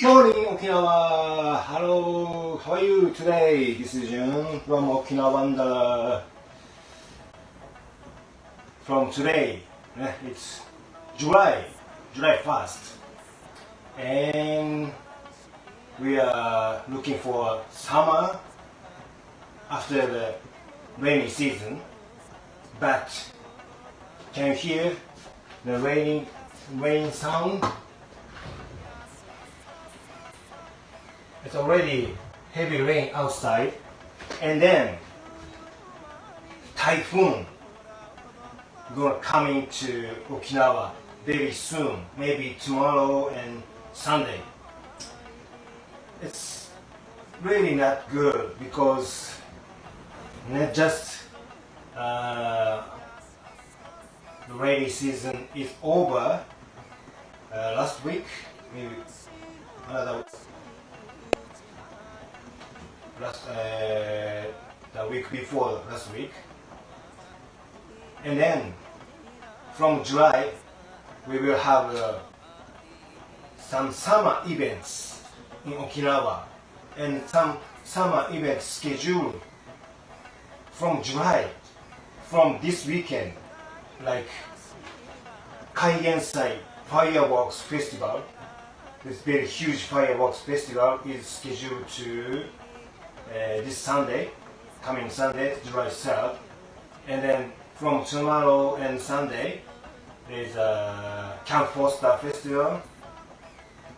Morning, Okinawa. Hello, how are you today? This is Jun from Okinawa Wonder. From today, it's July 1st, and we are looking for summer after the rainy season. But can you hear the rain sound? It's already heavy rain outside, and then typhoon gonna coming to Okinawa very soon, maybe tomorrow and Sunday. It's really not good because not just the rainy season is over last week, maybe another the week before last week, and then from July we will have some summer events in Okinawa, and some summer events scheduled from July, from this weekend, like Kaigensai Fireworks Festival. This very huge fireworks festival is scheduled to this Sunday, coming Sunday, July 3rd, and then from tomorrow and Sunday there's a Camp Foster Festival,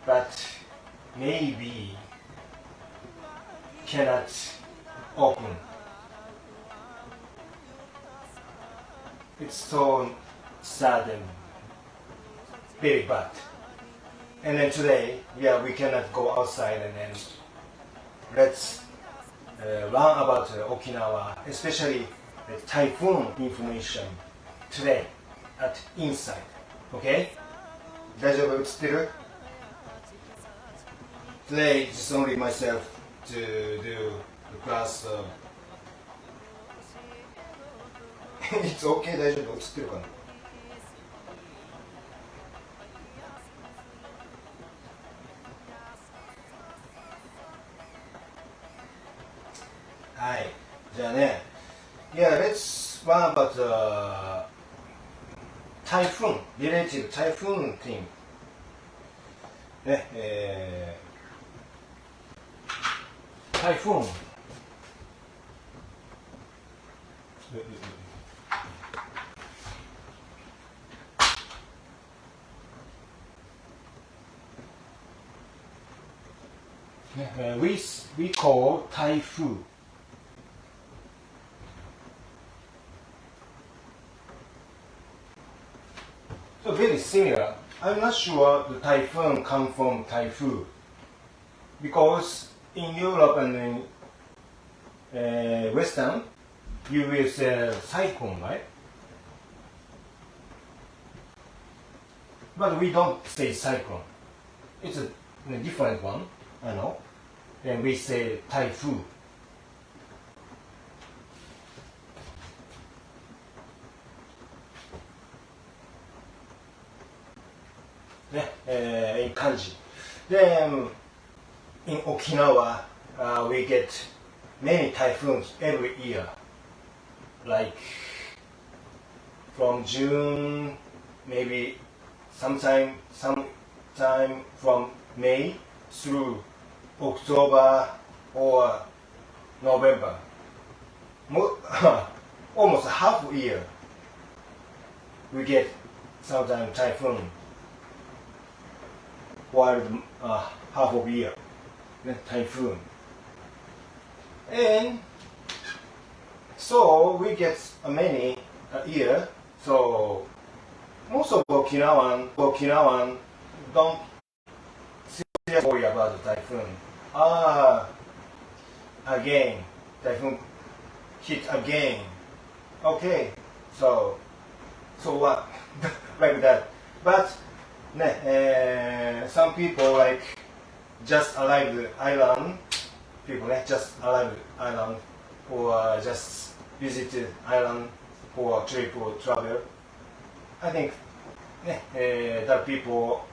but maybe cannot open. It's so sad and very bad. And then today, we cannot go outside, and then let's learn about Okinawa, especially the typhoon information today at Inside. Okay? 大丈夫？映ってる？ Today it's only myself to do the class. It's okay, 大丈夫？映ってるかな？はい、じゃあね、let's learn about the typhoon, related typhoon thing. ね、typhoon. We call typhoon. So very similar. I'm not sure the typhoon come from typhoon, because in Europe and in Western, you will say cyclone, right? But we don't say cyclone. It's a different one, I know. Then we say typhoon. In kanji. Then in Okinawa, we get many typhoons every year. Like from June, maybe sometime from May through October or November. Almost half a year we get sometimes typhoon. While half of year, typhoon, and so we get many a year. So most of Okinawan don't seriously worry about the typhoon. Again, typhoon hit again. Okay, so what? Like that, but. Some people like just arrived island, or just visited island for trip or travel. I think that people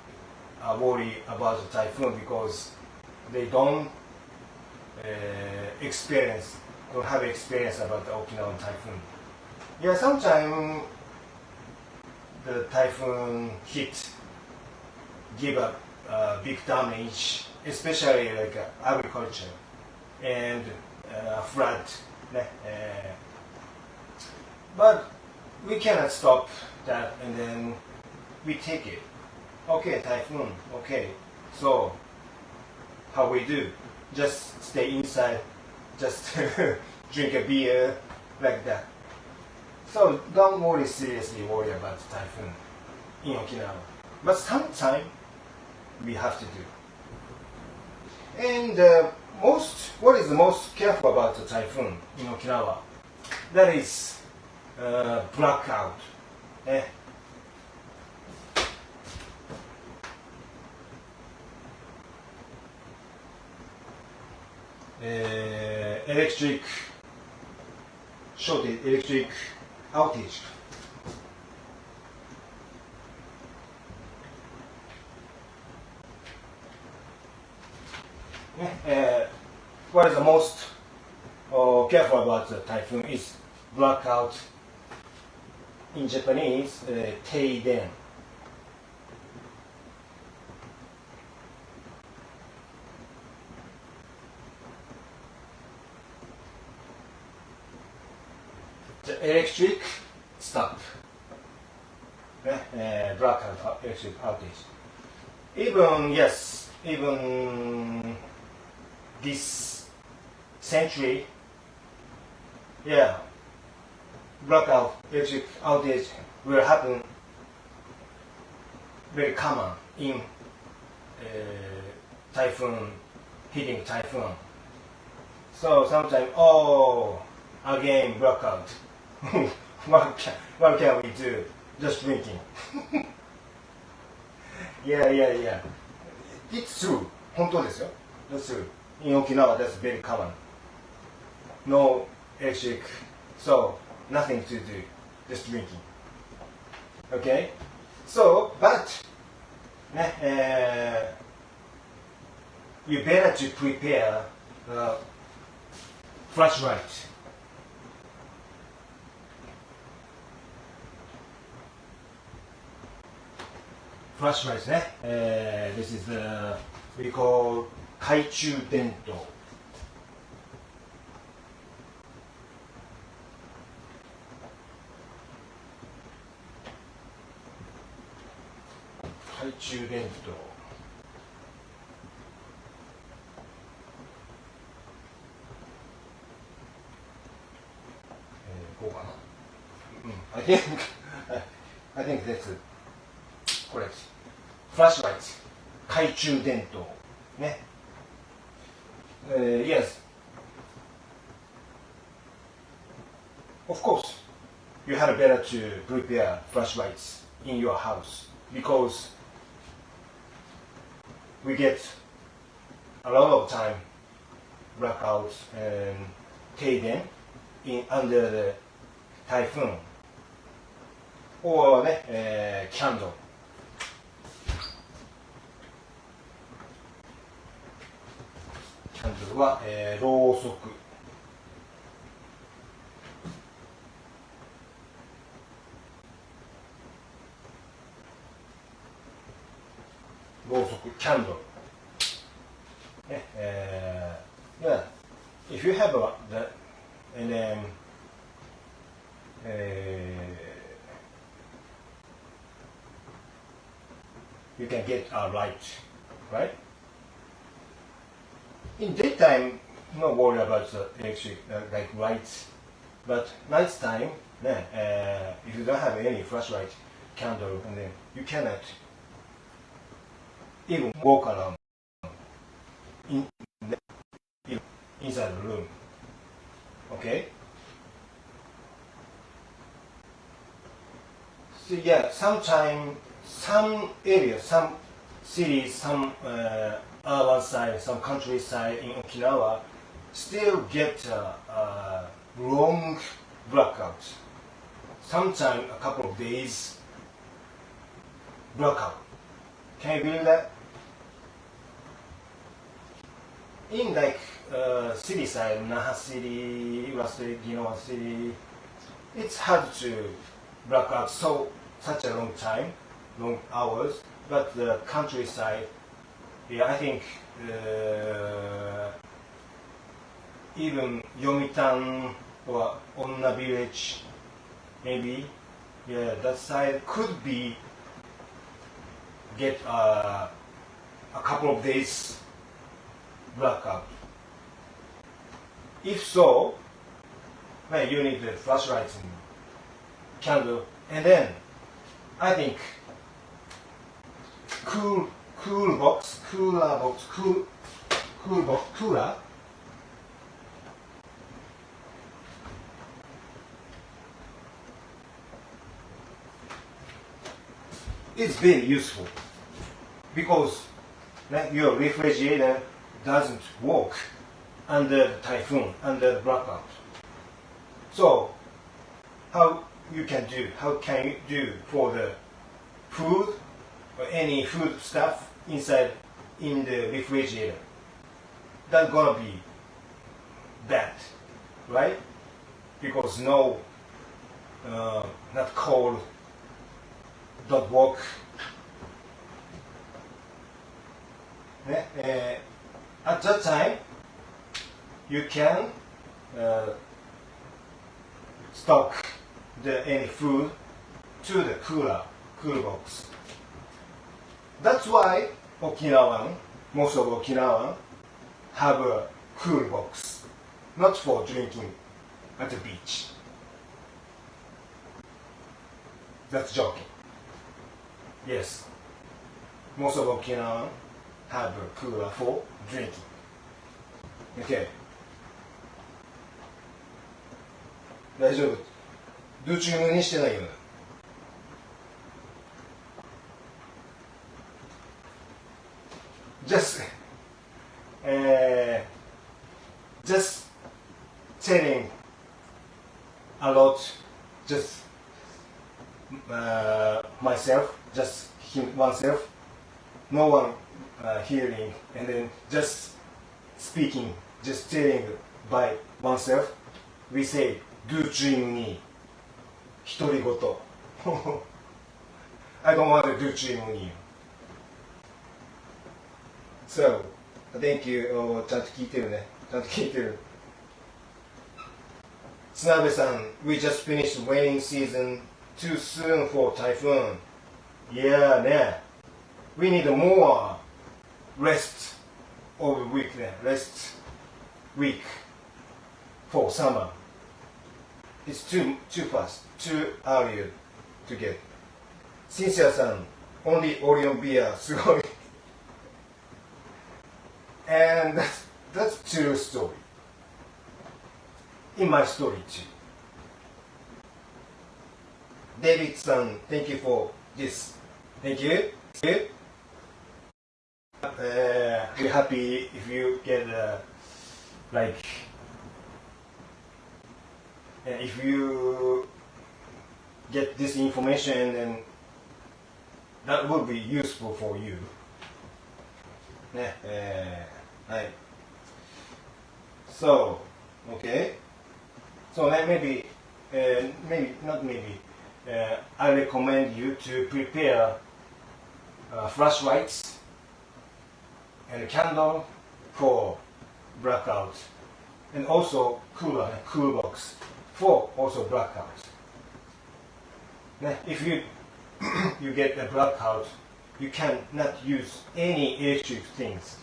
worry about the typhoon because they don't have experience about the Okinawan typhoon. Yeah, sometimes the typhoon hit give a big damage, especially like agriculture and flood. But we cannot stop that, and then we take it. Okay, typhoon. Okay, so how we do? Just stay inside, just drink a beer like that. So don't seriously worry about the typhoon in Okinawa. But sometimes we have to do. And what is the most careful about the typhoon in Okinawa? That is blackout. Electric shortage, electric outage. What is the most careful about the typhoon is blackout. In Japanese, teiden. The electric stop. Blackout, electric outage. Even this century, yeah, blackout, electric outage will happen very common in typhoon, hitting typhoon. So sometimes, again blackout. what can we do? Just drinking. Yeah. It's true. 本当ですよ。That's true. In Okinawa, that's very common. No electric, so nothing to do, just drinking. Okay? So, but you better to prepare flashlight. Flashlights ね。This is we call 懐中電灯。懐中電灯。こうかな。I think that's correct. Flashlights. 懐中電灯。ね。Yes. Of course, you had better to prepare flashlights in your house because we get a lot of time blackouts and teiden under the typhoon or candle. Candle は、ろうそく。ろうそく、candle。Yeah, if you have that, and then you can get a light, right? In daytime, no worry about the electric like lights, but night time, if you don't have any flashlight, candle, and then you cannot even walk around inside the room. Okay? So yeah, sometimes some areas, some cities, some urban side, some countryside in Okinawa still get long blackouts. Sometimes a couple of days blackout. Can you believe that? In like city side, Naha City, Ura City, Ginoa City, it's hard to black out such a long time, long hours. But the countryside, yeah, I think even Yomitan or Onna village, maybe, yeah, that side could be get a couple of days blackout. If so, well, you need the flashlights and candle, and then I think cooler box, cooler. It's very useful because your refrigerator doesn't work under the typhoon, under the blackout. So, how can you do for the food or any food stuff inside in the refrigerator? That's gonna be bad, right? Because not cold, don't work. At that time, you can stock any food to the cooler box. That's why most of Okinawan have a cool box, not for drinking at the beach. That's joking. Yes, most of Okinawan have a cooler for drinking. Okay. 大丈夫。ドゥチュームにしてないよね。Just telling a lot, just myself, just oneself, no one hearing, and then just speaking, just telling by oneself. We say, do dream ni, 独り言. I don't want to do dream ni. So, thank you. ちゃんと聞いてるね。ちゃんと聞いてる。つなべさん、we just finished raining season. Too soon for typhoon. Yeah, ね。We need more rest of the week ね。Rest week for summer. It's too fast, too early to get. シンシアさん、only Orion beer すごい。And that's true story. In my story too. David san, thank you for this. Thank you. We're happy if you get if you get this information, then that will be useful for you. ね、はい。So, okay. So maybe, not maybe. I recommend you to prepare flashlights and a candle for blackout, and also cool box for also blackout. If you you get a blackout, you cannot use any electric things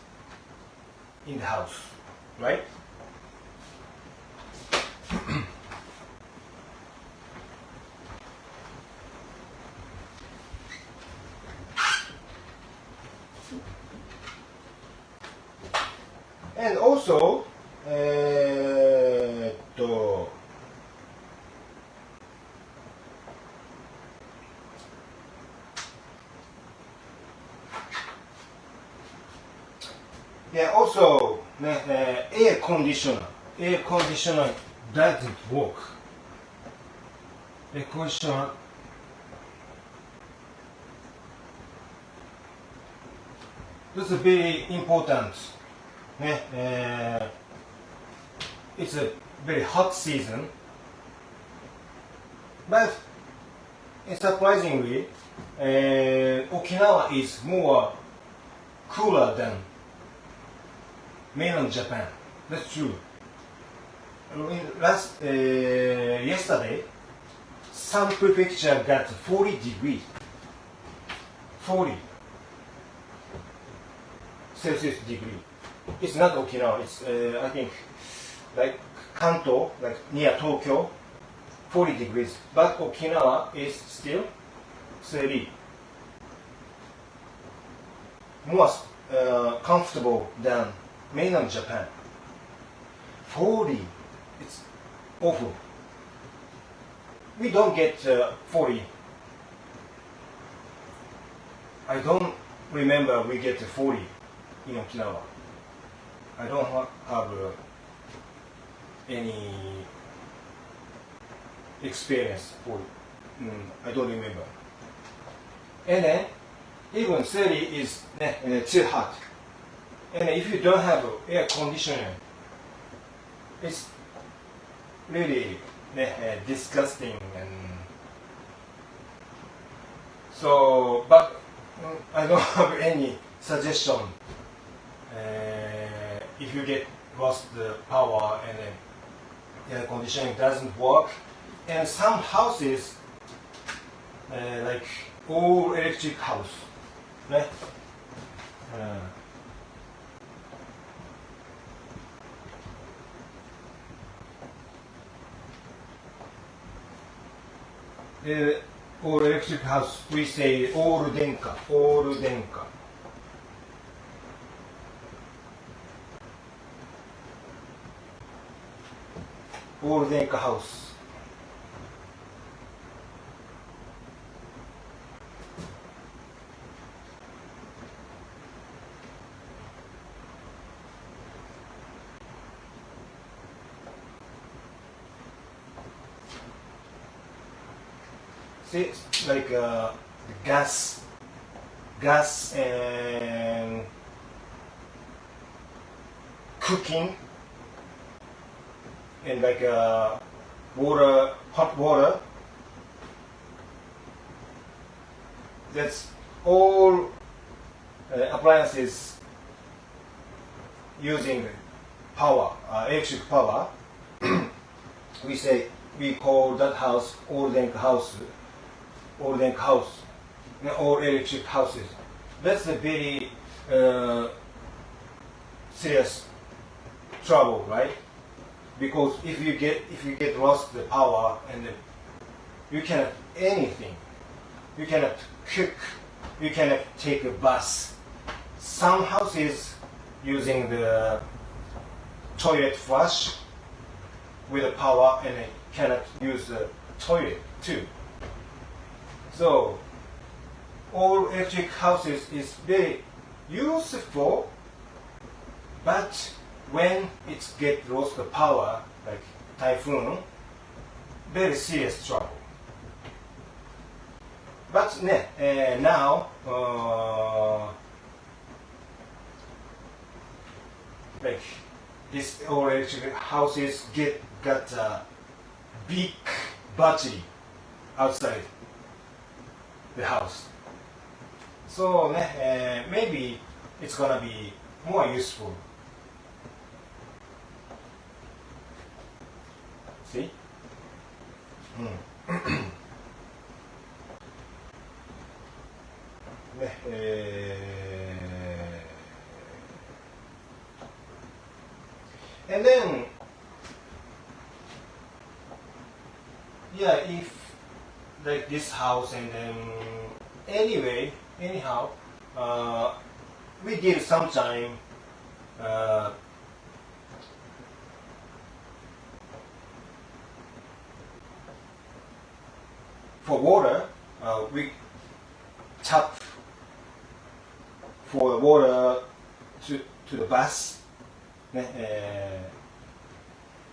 in the house, right? And also, air conditioner. Air conditioner doesn't work. Air conditioner this is very important. It's a very hot season, but surprisingly, Okinawa is more cooler than mainland Japan. That's true. Yesterday, some prefecture got 40 degrees. 40 Celsius degree. It's not Okinawa. It's I think like Kanto, like near Tokyo, 40 degrees. But Okinawa is still 30. More comfortable than mainland Japan. 40. It's awful. We don't get 40. I don't remember we get 40 in Okinawa. I don't have any experience for it. I don't remember. And then even 30 is too hot. And if you don't have air conditioner, it's really disgusting. And so, but I don't have any suggestion. If you get lost the power and then air conditioning doesn't work, and some houses like all electric house, right? All electric house, we say all denka, all denka. All denka house. See, like gas and cooking, and like water, hot water. That's all appliances using power, electric power. We call that house Oldenk house. Oldenk house, all electric houses. That's a very serious trouble, right? Because if you get lost the power and you cannot anything, you cannot cook, you cannot take a bus. Some houses using the toilet flush with the power and they cannot use the toilet too. So all electric houses is very useful, but when it get lost the power, like typhoon, very serious trouble. But now, like this all electric houses got a big battery outside the house. So maybe it's gonna be more useful. See? And then, if like this house and then anyhow, we did sometime for water, we tap for the water to the bus,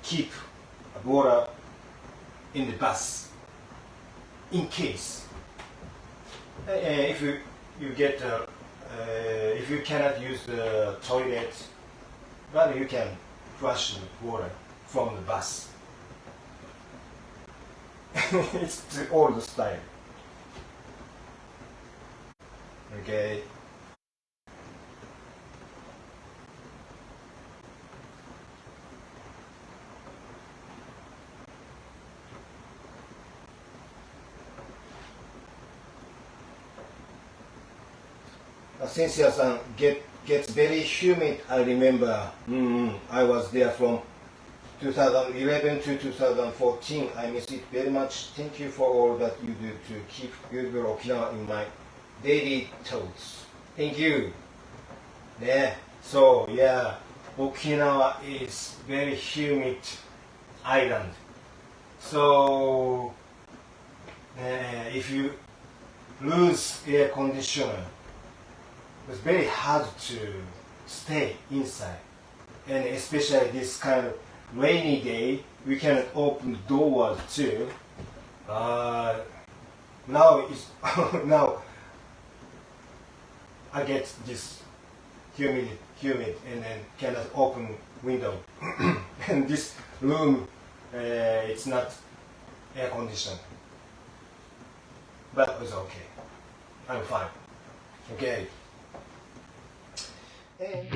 keep water in the bus in case if you get if you cannot use the toilet, but you can flush the water from the bus. It's the old style. Okay. Since gets very humid, I remember. I was there from 2011 to 2014. I miss it very much. Thank you for all that you do to keep beautiful Okinawa in my daily thoughts. Thank you. Yeah. So yeah, Okinawa is very humid island. So if you lose air conditioner, it's very hard to stay inside, and especially this kind of rainy day, we cannot open doors too. Now it's now I get this humid, and then cannot open window, and this room it's not air conditioned, but it's okay. I'm fine. Okay. And